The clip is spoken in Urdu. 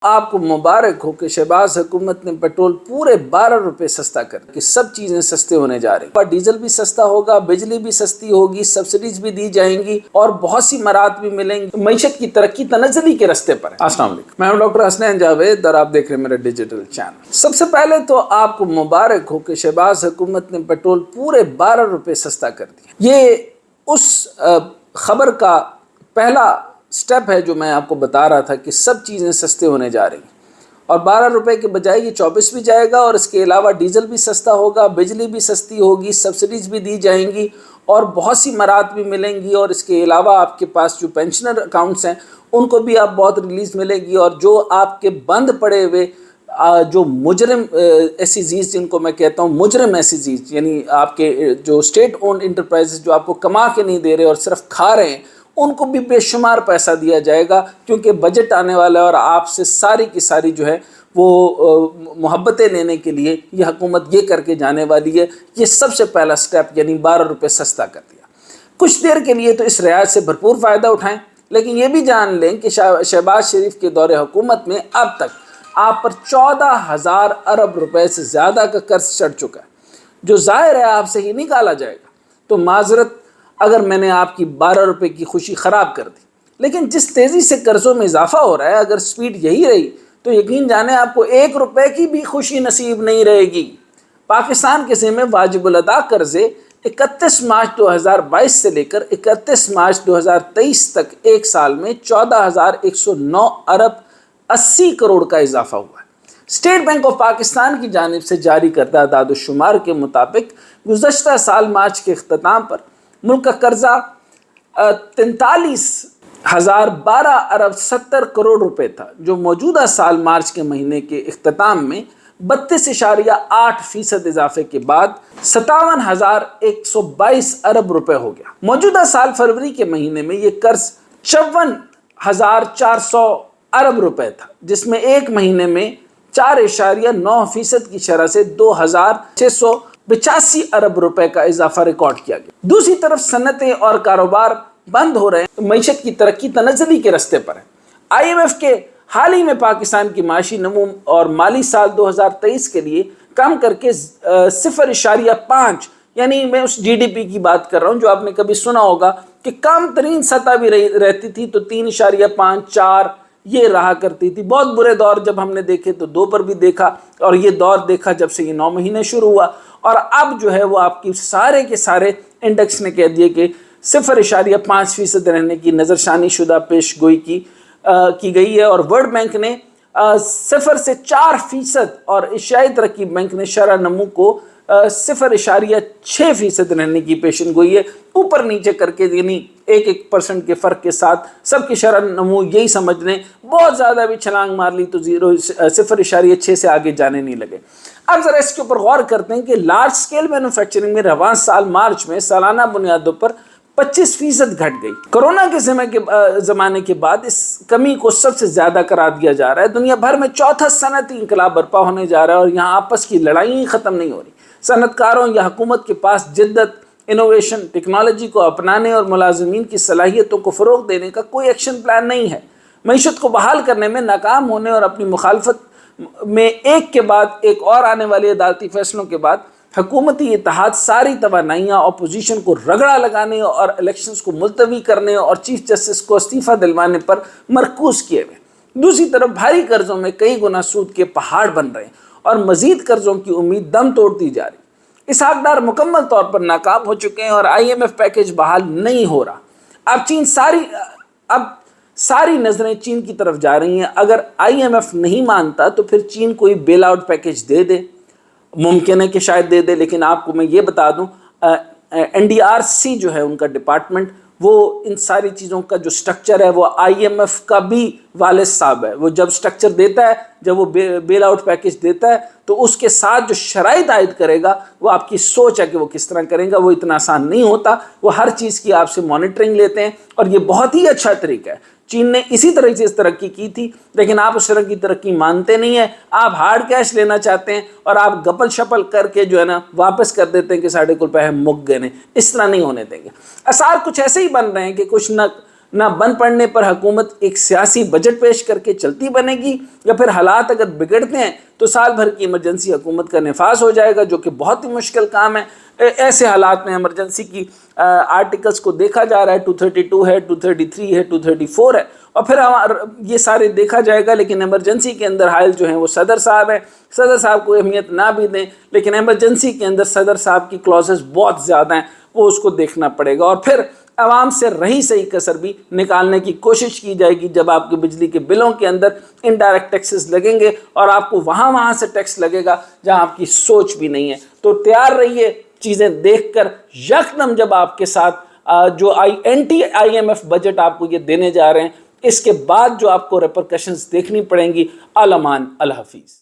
آپ کو مبارک ہو کہ شہباز حکومت نے پیٹرول پورے 12 روپے سستا کر کہ سب چیزیں سستے ہونے جا رہی ہیں. ڈیزل بھی سستا ہوگا، بجلی بھی سستی ہوگی، سبسڈیز بھی دی جائیں گی اور بہت سی مراد بھی ملیں گی. معیشت کی ترقی تنزلی کے راستے پر ہے. السلام علیکم، میں ہوں ڈاکٹر حسنین جاوید اور آپ دیکھ رہے ہیں میرا ڈیجیٹل چینل. سب سے پہلے تو آپ کو مبارک ہو کہ شہباز حکومت نے پیٹرول پورے 12 روپے سستا کر دیا. یہ اس خبر کا پہلا سٹیپ ہے جو میں آپ کو بتا رہا تھا کہ سب چیزیں سستے ہونے جا رہی ہیں اور 12 روپے کے بجائے یہ 24 بھی جائے گا اور اس کے علاوہ ڈیزل بھی سستا ہوگا، بجلی بھی سستی ہوگی، سبسڈیز بھی دی جائیں گی اور بہت سی مراد بھی ملیں گی. اور اس کے علاوہ آپ کے پاس جو پینشنر اکاؤنٹس ہیں ان کو بھی آپ بہت ریلیز ملے گی. اور جو آپ کے بند پڑے ہوئے جو مجرم ایسیزیز، جن کو میں کہتا ہوں مجرم ایسیزیز، یعنی آپ کے جو اسٹیٹ اونڈ انٹرپرائزز جو آپ کو کما کے نہیں دے رہے اور صرف کھا رہے ہیں، ان کو بھی بے شمار پیسہ دیا جائے گا. کیونکہ بجٹ آنے والا ہے اور آپ سے ساری کی ساری جو ہے وہ محبتیں لینے کے لیے یہ حکومت یہ کر کے جانے والی ہے. یہ سب سے پہلا سٹیپ یعنی 12 روپے سستا کر دیا. کچھ دیر کے لیے تو اس رعایت سے بھرپور فائدہ اٹھائیں، لیکن یہ بھی جان لیں کہ شہباز شریف کے دور حکومت میں اب تک آپ پر 14,000 ارب روپے سے زیادہ کا قرض چڑھ چکا ہے، جو ظاہر ہے آپ سے ہی نکالا جائے گا. تو معذرت اگر میں نے آپ کی 12 روپے کی خوشی خراب کر دی، لیکن جس تیزی سے قرضوں میں اضافہ ہو رہا ہے، اگر سپیڈ یہی رہی تو یقین جانیں آپ کو 1 روپے کی بھی خوشی نصیب نہیں رہے گی. پاکستان کے ذمہ واجب الادا قرضے 31 مارچ 2022 سے لے کر 31 مارچ 2023 تک ایک سال میں 14,109 ارب 80 کروڑ کا اضافہ ہوا ہے. اسٹیٹ بینک آف پاکستان کی جانب سے جاری کردہ اعداد و شمار کے مطابق گزشتہ سال مارچ کے اختتام پر ملک کا قرضہ 43,012 ارب 70 کروڑ روپے تھا، جو موجودہ سال مارچ کے مہینے کے اختتام میں 32.8% اضافے کے بعد 57,122 ارب روپے ہو گیا. موجودہ سال فروری کے مہینے میں یہ قرض 54,400 ارب روپے تھا، جس میں ایک مہینے میں 4.9% کی شرح سے 2,685 ارب روپے کا اضافہ ریکارڈ کیا گیا. دوسری طرف صنعتیں اور کاروبار بند ہو رہے ہیں، معیشت کی ترقی تنزلی کے راستے پر ہے. IMF کے حال ہی میں پاکستان کی معاشی نمو اور مالی سال 2023 کے لیے کم کر کے 0.5 یعنی میں اس GDP کی بات کر رہا ہوں جو آپ نے کبھی سنا ہوگا کہ کم ترین سطح بھی رہتی تھی تو 3.5 4 یہ رہا کرتی تھی. بہت برے دور جب ہم نے دیکھے تو 2 پر بھی دیکھا، اور یہ دور دیکھا جب سے یہ 9 مہینے شروع ہوا، اور اب جو ہے وہ آپ کی سارے کے سارے انڈیکس نے کہہ دیے کہ 0.5% رہنے کی نظرثانی شدہ پیش گوئی کی گئی ہے. اور ورلڈ بینک نے 0 سے 4% اور ایشیائی ترقی بینک نے شرح نمو کو 0.6% رہنے کی پیشن گوئی ہے. اوپر نیچے کر کے یعنی 1% کے فرق کے ساتھ سب کی شرح نمو یہی سمجھ لیں. بہت زیادہ بھی چھلانگ مار لی تو 0.6 سے آگے جانے نہیں لگے. اب ذرا اس کے اوپر غور کرتے ہیں کہ لارج سکیل مینوفیکچرنگ میں رواں سال مارچ میں سالانہ بنیادوں پر 25% گھٹ گئی. کرونا کے زمانے کے بعد اس کمی کو سب سے زیادہ قرار دیا جا رہا ہے. دنیا بھر میں چوتھا صنعتی انقلاب برپا ہونے جا رہا ہے اور یہاں آپس کی لڑائیں ختم نہیں ہو رہی. صنعت کاروں یا حکومت کے پاس جدت، انوویشن، ٹیکنالوجی کو اپنانے اور ملازمین کی صلاحیتوں کو فروغ دینے کا کوئی ایکشن پلان نہیں ہے. معیشت کو بحال کرنے میں ناکام ہونے اور اپنی مخالفت میں ایک کے بعد ایک اور آنے والے عدالتی فیصلوں کے بعد حکومتی اتحاد ساری توانائیاں اپوزیشن کو رگڑا لگانے اور الیکشنز کو ملتوی کرنے اور چیف جسٹس کو استعفیٰ دلوانے پر مرکوز کیے ہوئے. دوسری طرف بھاری قرضوں میں کئی گنا سود کے پہاڑ بن رہے ہیں اور مزید قرضوں کی امید دم توڑتی جا رہی. اسحاق ڈار مکمل طور پر ناکام ہو چکے ہیں اور IMF پیکج بحال نہیں ہو رہا. اب ساری نظریں چین کی طرف جا رہی ہیں. اگر IMF نہیں مانتا تو پھر چین کوئی بیل آؤٹ پیکج دے دے، ممکن ہے کہ شاید دے دے. لیکن آپ کو میں یہ بتا دوں NDRC جو ہے ان کا ڈپارٹمنٹ، وہ ان ساری چیزوں کا جو سٹرکچر ہے وہ IMF کا بھی والد صاحب ہے. وہ جب سٹرکچر دیتا ہے، جب وہ بیل آؤٹ پیکج دیتا ہے تو اس کے ساتھ جو شرائط عائد کرے گا وہ آپ کی سوچ ہے کہ وہ کس طرح کریں گا. وہ اتنا آسان نہیں ہوتا. وہ ہر چیز کی آپ سے مانیٹرنگ لیتے ہیں اور یہ بہت ہی اچھا طریقہ ہے. چین نے اسی طرح سے ترقی کی تھی، لیکن آپ اس طرح کی ترقی مانتے نہیں ہیں. آپ ہارڈ کیش لینا چاہتے ہیں اور آپ گپل شپل کر کے جو ہے نا واپس کر دیتے ہیں کہ ساڑھے کو پیسے مک گئے. اس طرح نہیں ہونے دیں گے. آثار کچھ ایسے ہی بن رہے ہیں کہ کچھ نہ نہ بند پڑنے پر حکومت ایک سیاسی بجٹ پیش کر کے چلتی بنے گی، یا پھر حالات اگر بگڑتے ہیں تو سال بھر کی ایمرجنسی حکومت کا نفاذ ہو جائے گا، جو کہ بہت ہی مشکل کام ہے۔ ایسے حالات میں ایمرجنسی کی آرٹیکلز کو دیکھا جا رہا ہے، 232 ہے، 233 ہے، 234 ہے، اور پھر یہ سارے دیکھا جائے گا، لیکن ایمرجنسی کے اندر حائل جو ہیں وہ صدر صاحب ہیں۔ صدر صاحب کو اہمیت نہ بھی دیں، لیکن ایمرجنسی کے اندر صدر صاحب کی کلوزز بہت زیادہ ہیں، وہ اس کو دیکھنا پڑے گا۔ اور پھر عوام سے رہی صحیح کسر بھی نکالنے کی کوشش کی جائے گی، جب آپ کے بجلی کے بلوں کے اندر انڈائریکٹ ٹیکسز لگیں گے اور آپ کو وہاں سے ٹیکس لگے گا جہاں آپ کی سوچ بھی نہیں ہے۔ تو تیار رہیے چیزیں دیکھ کر، یکدم جب آپ کے ساتھ جو anti I M F budget آپ کو یہ دینے جا رہے ہیں، اس کے بعد جو آپ کو ریپرکشنز دیکھنی پڑیں گی۔ عالمان، اللہ حافظ۔